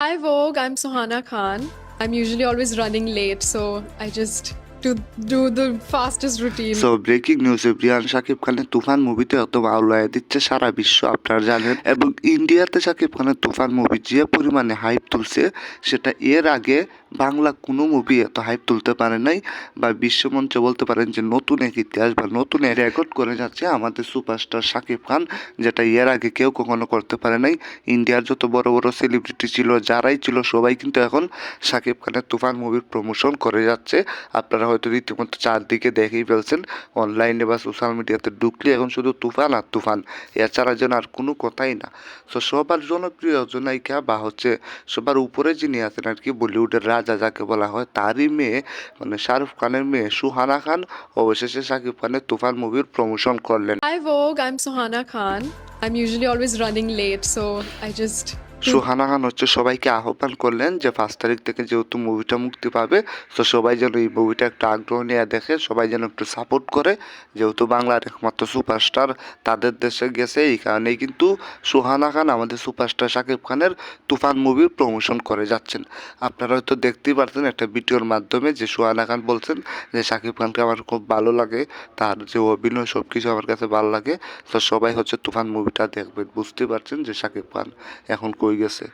Hi Vogue, I'm Suhana Khan. I'm usually always running late, so I just do the fastest routine. So breaking নিউজে রিয়ান শাকিব খানের তুফান মুভিতে একদম আউলায় দিচ্ছে সারা বিশ্ব, আপনারা জানেন। এবং ইন্ডিয়াতে শাকিব খানের তুফান মুভি যে পরিমাণে হাইপ তুলছে, সেটা এর আগে বাংলা কোনো মুভি এত হাইপ তুলতে পারে নাই। বা বিশ্বমঞ্চে বলতে পারেন যে নতুন এক ইতিহাস বা নতুন এক রেকর্ড করে যাচ্ছে আমাদের সুপারস্টার শাকিব খান, যেটা এর আগে কেউ কখনো করতে পারে নাই। ইন্ডিয়ার যত বড় বড় সেলিব্রিটি ছিল, যারাই ছিল, সবাই কিন্তু এখন শাকিব খানের তুফান মুভির প্রমোশন করে যাচ্ছে। আপনারা হয়তো রীতিমতো চারদিকে দেখেই ফেলছেন, অনলাইনে বা সোশ্যাল মিডিয়াতে ঢুকলে এখন শুধু তুফান আর তুফান, এছাড়া যেন আর কোনো কথাই না। সো সবার জনপ্রিয় নায়িকা বা সবার উপরে যিনি আছেন আর কি, বলিউডের রাজা যাকে বলা হয়, তারই মেয়ে, মানে শাহরুখ খানের মেয়ে সুহানা খান অবশেষে শাকিব খানের তুফান মুভির প্রমোশন করলেন। Hi Vogue, I'm Suhana Khan. I'm usually always running late, so I just do. Suhana খান সবাইকে আহ্বান করলেন যে 5 তারিখ থেকে যেহেতু মুভিটা মুক্তি পাবে, তো সবাই যেন এই মুভিটা একটু আগ্রহ নিয়ে দেখে, সবাই যেন একটু সাপোর্ট করে, যেহেতু বাংলার একমাত্র সুপারস্টার তাদের দেশে গেছে। এই কারণেই কিন্তু সুহানা খান আমাদের সুপারস্টার শাকিব খানের তুফান মুভির প্রমোশন করে যাচ্ছেন। আপনারা হয়তো দেখতেই পারছেন একটা ভিডিওর মাধ্যমে যে সুহানা খান বলছেন যে শাকিব খানকে আমার খুব ভালো লাগে, তার যে অভিনয় সব কিছু আমার কাছে ভালো লাগে। তো সবাই তুফান মুভিটা দেখবেন, বুঝতে পারছেন যে শাকিব খান এখন কই গেছে।